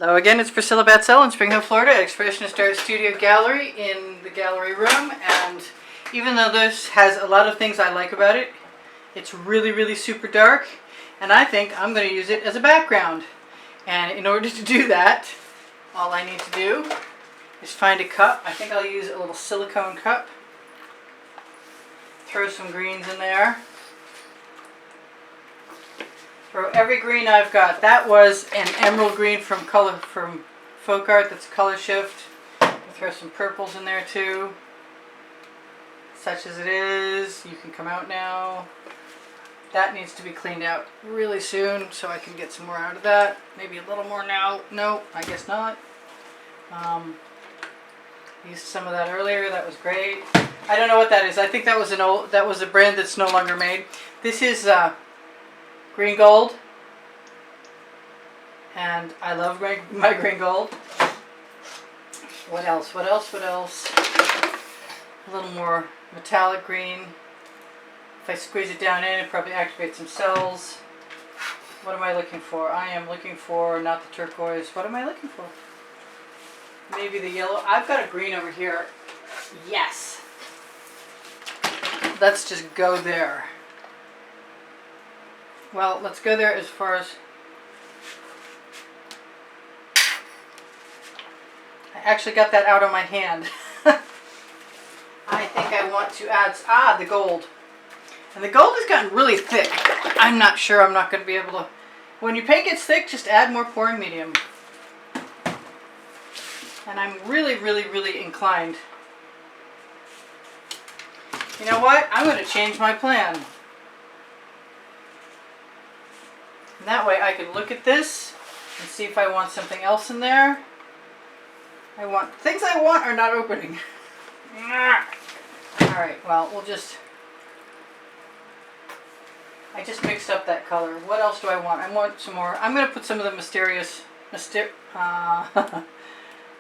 Hello again, it's Priscilla Batzell in Spring Hill, Florida at Expressionist Art Studio Gallery in the gallery room. And even though this has a lot of things I like about it, it's really super dark, and I think I'm going to use it as a background. And in order to do that, all I need to do is find a cup. I think I'll use a little silicone cup. Throw some greens in there. Throw every green I've got. That was an emerald green from Folk-Art. That's color shift. Throw some purples in there too. Such as it is. You can come out now. That needs to be cleaned out really soon so I can get some more out of that. Maybe a little more now. No, I guess not. Used some of that earlier. That was great. I don't know what that is. I think that was a brand that's no longer made. This is green gold, and I love my green gold. What else? A little more metallic green. If I squeeze it down in, it probably activates some cells. What am I looking for? I am looking for not the turquoise. What am I looking for? Maybe the yellow. I've got a green over here. Yes. Let's just go there. Well, let's go there as far as... I actually got that out of my hand. I think I want to add... the gold. And the gold has gotten really thick. I'm not sure I'm not going to be able to... When your paint gets thick, just add more pouring medium. And I'm really inclined. You know what? I'm going to change my plan. And that way I can look at this and see if I want something else in there. Things I want are not opening. Alright, well, I just mixed up that color. What else do I want? I want some more. I'm going to put some of the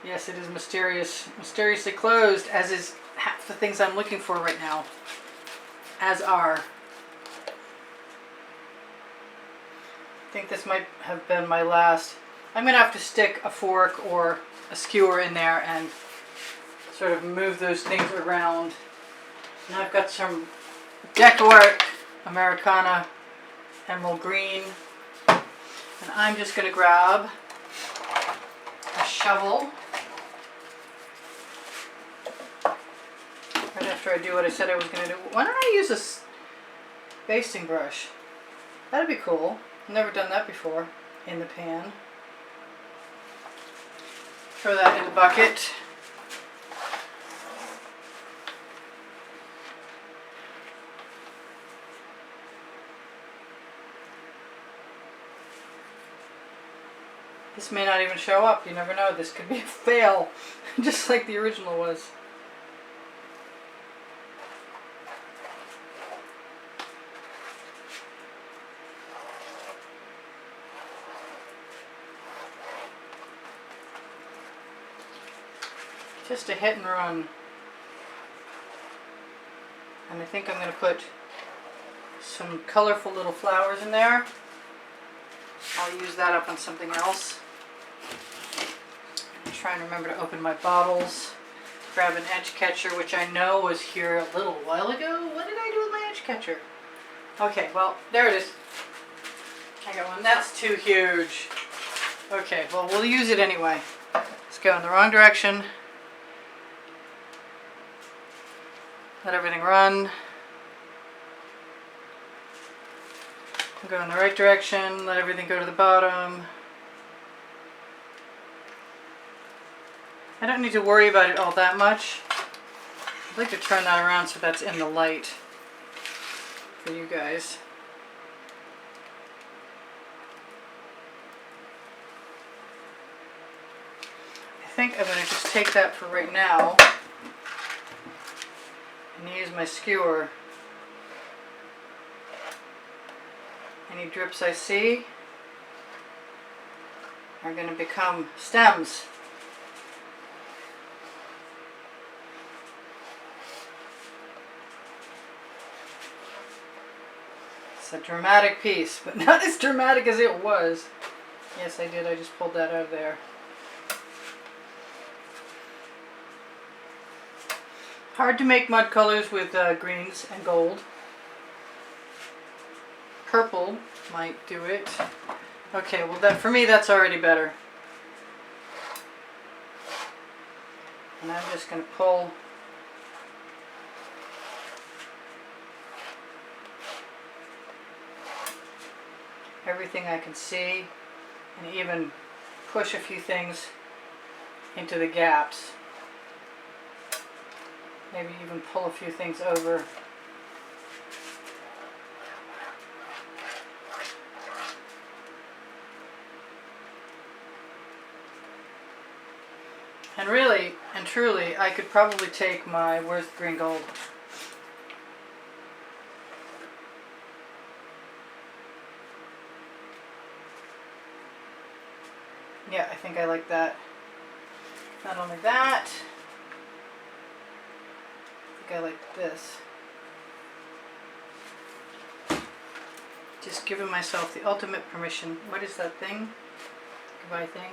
yes, it is mysteriously closed, as is half the things I'm looking for right now. As are. I think this might have been my last. I'm going to have to stick a fork or a skewer in there and sort of move those things around. And I've got some Deco-Art Americana emerald green. And I'm just going to grab a shovel. Right after I do what I said I was going to do. Why don't I use a basting brush? That'd be cool. Never done that before in the pan. Throw that in the bucket. This may not even show up. You never know. This could be a fail, just like the original was. Just a hit and run. And I think I'm going to put some colorful little flowers in there. I'll use that up on something else. I'm trying to remember to open my bottles. Grab an edge catcher, which I know was here a little while ago. What did I do with my edge catcher? Okay, well, there it is. I got one. That's too huge. Okay, well, we'll use it anyway. Let's go in the wrong direction. Let everything run. Go in the right direction. Let everything go to the bottom. I don't need to worry about it all that much. I'd like to turn that around so that's in the light for you guys. I think I'm going to just take that for right now and use my skewer. Any drips I see are going to become stems. It's a dramatic piece, but not as dramatic as it was. Yes, I did. I just pulled that out of there. Hard to make mud colors with greens and gold. Purple might do it. Okay, well that for me that's already better. And I'm just going to pull everything I can see and even push a few things into the gaps. Maybe even pull a few things over. And really and truly, I could probably take my, where's the green gold? Yeah, I think I like that. Not only that, I think I like this. Just giving myself the ultimate permission. What is that thing? Goodbye thing.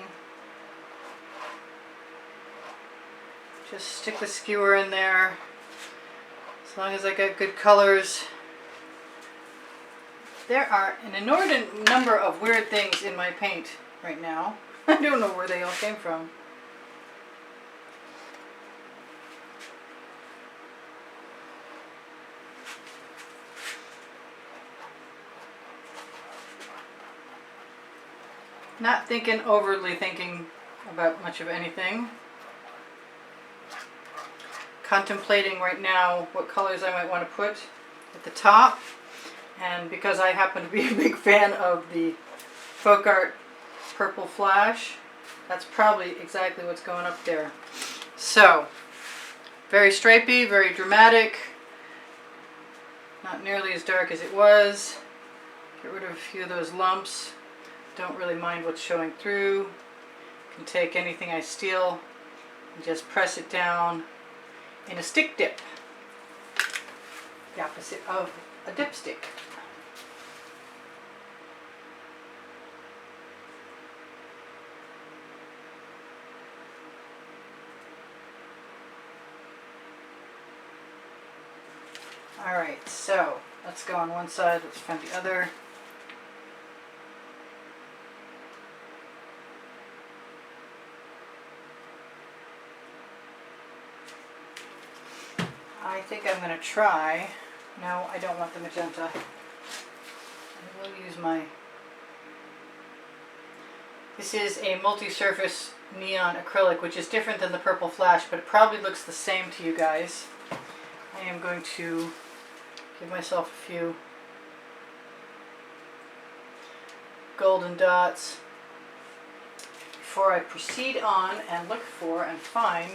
Just stick the skewer in there. As long as I get good colors. There are an inordinate number of weird things in my paint right now. I don't know where they all came from. Not overly thinking about much of anything. Contemplating right now what colors I might want to put at the top. And because I happen to be a big fan of the Folk-Art Purple Flash, that's probably exactly what's going up there. So, very stripy, very dramatic. Not nearly as dark as it was. Get rid of a few of those lumps. Don't really mind what's showing through. Can take anything I steal and just press it down in a stick dip. The opposite of a dipstick. Alright, so let's go on one side, let's find the other. I think I'm going to try. No, I don't want the magenta. I will use my... This is a multi-surface neon acrylic, which is different than the Purple Flash, but it probably looks the same to you guys. I am going to give myself a few golden dots before I proceed on and look for and find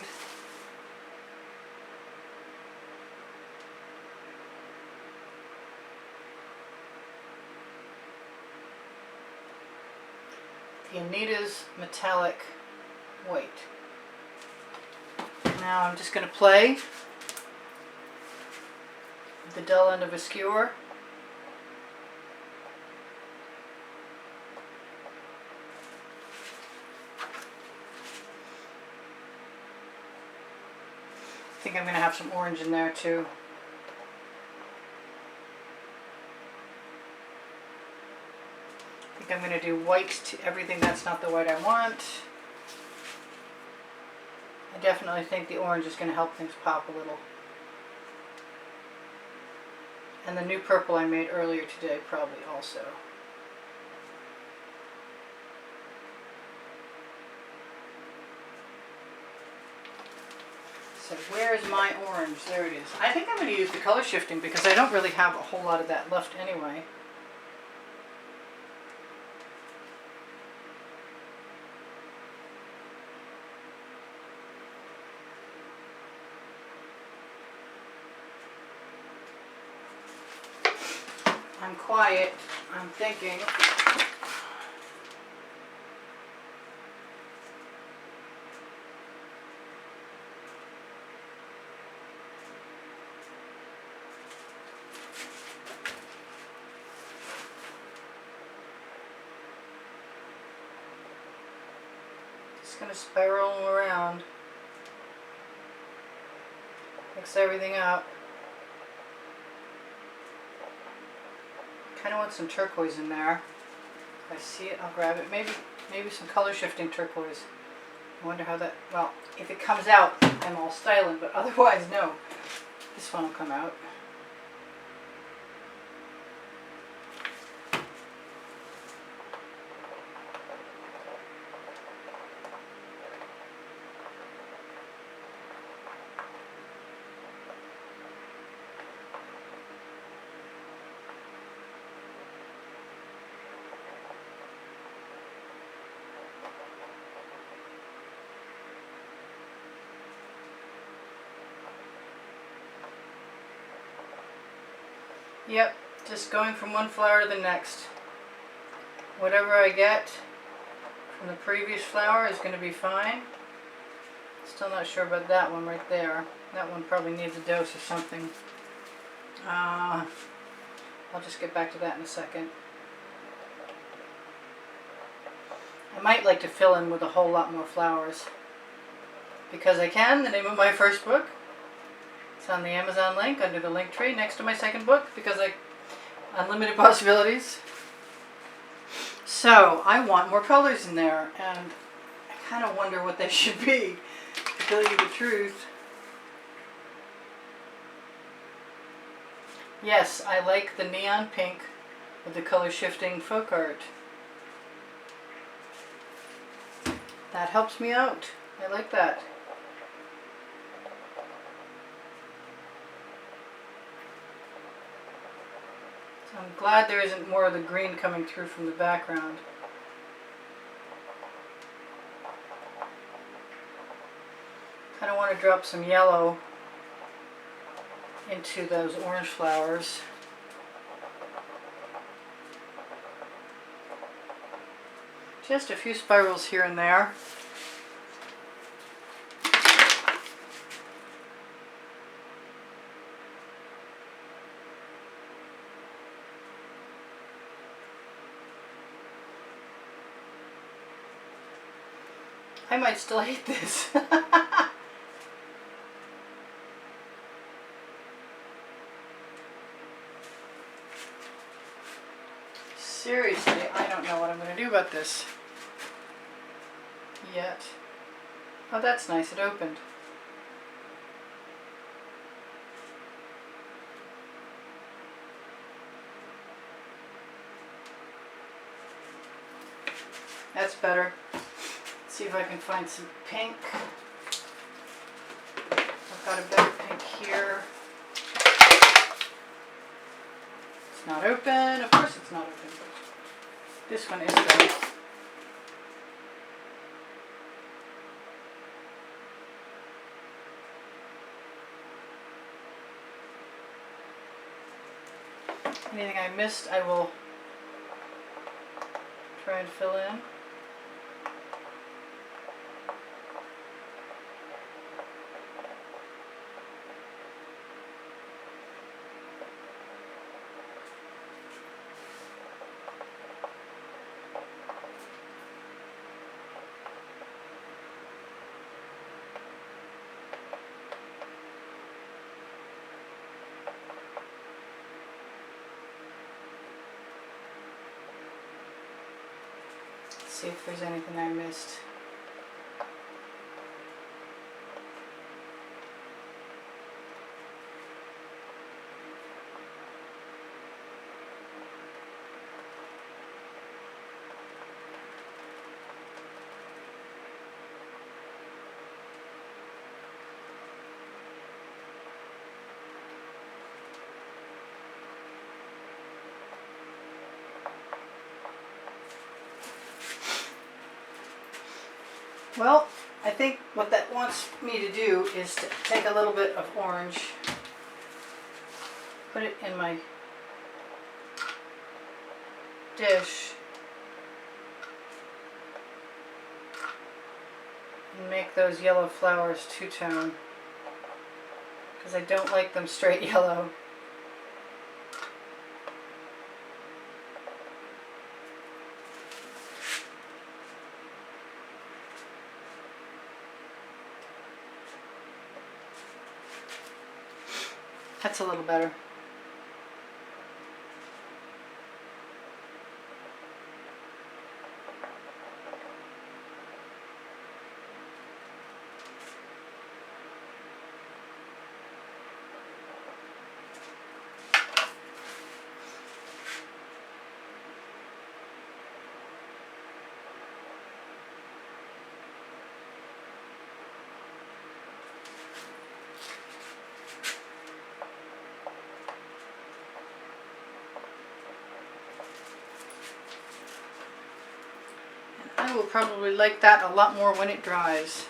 the Anita's Metallic White. Now I'm just going to play with the dull end of a skewer. I think I'm going to have some orange in there too. I think I'm going to do white to everything that's not the white I want. I definitely think the orange is going to help things pop a little. And the new purple I made earlier today probably also. So where's my orange? There it is. I think I'm going to use the color shifting because I don't really have a whole lot of that left anyway. I'm quiet. I'm thinking. Just going to spiral around. Mix everything up. Kind of want some turquoise in there. If I see it, I'll grab it. Maybe some color shifting turquoise. I wonder how that, well, if it comes out, I'm all styling, but otherwise, no. This one will come out. Yep, just going from one flower to the next. Whatever I get from the previous flower is going to be fine. Still not sure about that one right there. That one probably needs a dose of something. I'll just get back to that in a second. I might like to fill in with a whole lot more flowers. Because I can, the name of my first book. It's on the Amazon link under the link tree next to my second book because unlimited possibilities. So I want more colors in there and I kind of wonder what they should be, to tell you the truth. Yes, I like the neon pink with the color shifting folk art. That helps me out. I like that. I'm glad there isn't more of the green coming through from the background. Kind of want to drop some yellow into those orange flowers. Just a few spirals here and there. I might still hate this. Seriously, I don't know what I'm going to do about this yet. Oh, that's nice. It opened. That's better. Let's see if I can find some pink. I've got a better pink here. It's not open. Of course it's not open. This one is though. Anything I missed, I will try and fill in. See if there's anything I missed. Well, I think what that wants me to do is to take a little bit of orange, put it in my dish, and make those yellow flowers two-tone, because I don't like them straight yellow. That's a little better. I will probably like that a lot more when it dries.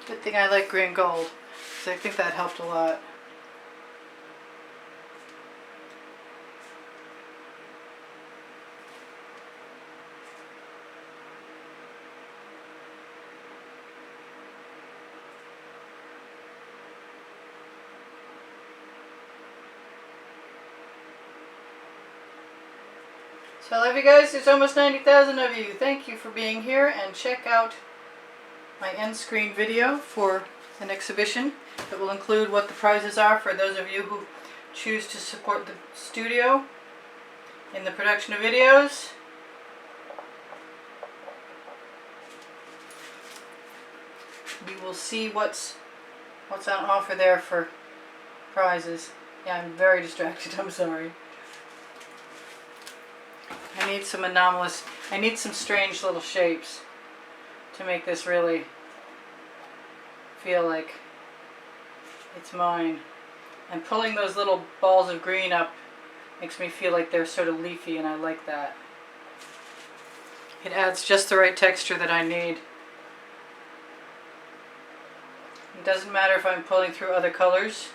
Good thing I like green gold, because I think that helped a lot. So I love you guys. There's almost 90,000 of you. Thank you for being here, and check out my end screen video for an exhibition that will include what the prizes are for those of you who choose to support the studio in the production of videos. You will see what's on offer there for prizes. Yeah, I'm very distracted. I'm sorry. I need some anomalous, I need some strange little shapes to make this really feel like it's mine. And pulling those little balls of green up makes me feel like they're sort of leafy, and I like that. It adds just the right texture that I need. It doesn't matter if I'm pulling through other colors.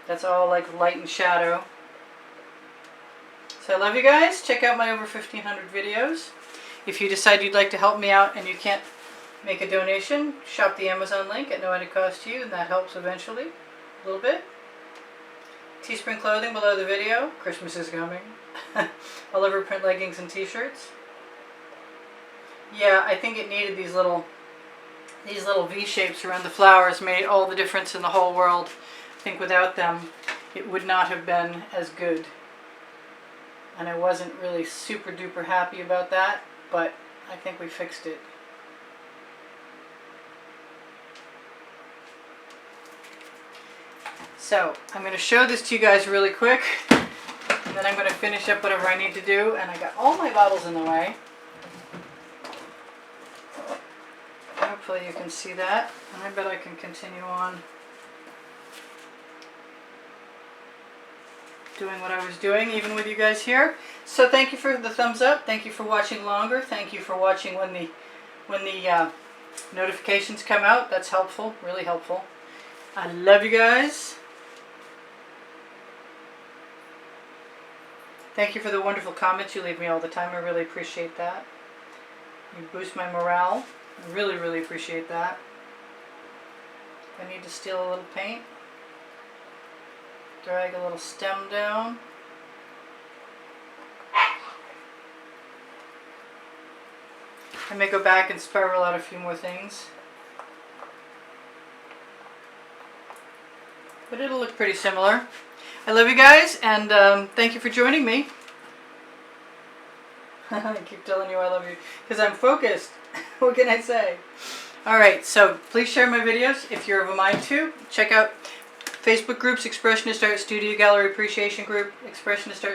That's all like light and shadow. So I love you guys. Check out my over 1,500 videos. If you decide you'd like to help me out and you can't make a donation, shop the Amazon link at no added cost to you, and that helps eventually a little bit. Teespring clothing below the video. Christmas is coming. Oliver print leggings and t-shirts. Yeah, I think it needed these little V shapes around the flowers. Made all the difference in the whole world. I think without them it would not have been as good. And I wasn't really super duper happy about that, but I think we fixed it. So I'm going to show this to you guys really quick, and then I'm going to finish up whatever I need to do, and I got all my bottles in the way. Hopefully you can see that, and I bet I can continue on doing what I was doing, even with you guys here. So thank you for the thumbs up. Thank you for watching longer. Thank you for watching when the notifications come out. That's helpful, really helpful. I love you guys. Thank you for the wonderful comments you leave me all the time. I really appreciate that. You boost my morale. I really, really appreciate that. I need to steal a little paint. Drag a little stem down. I may go back and spiral out a few more things. But it'll look pretty similar. I love you guys, and thank you for joining me. I keep telling you I love you because I'm focused. What can I say? Alright, so please share my videos if you're of a mind to. Check out Facebook groups, Expressionist Art, Studio Gallery Appreciation Group, Expressionist Art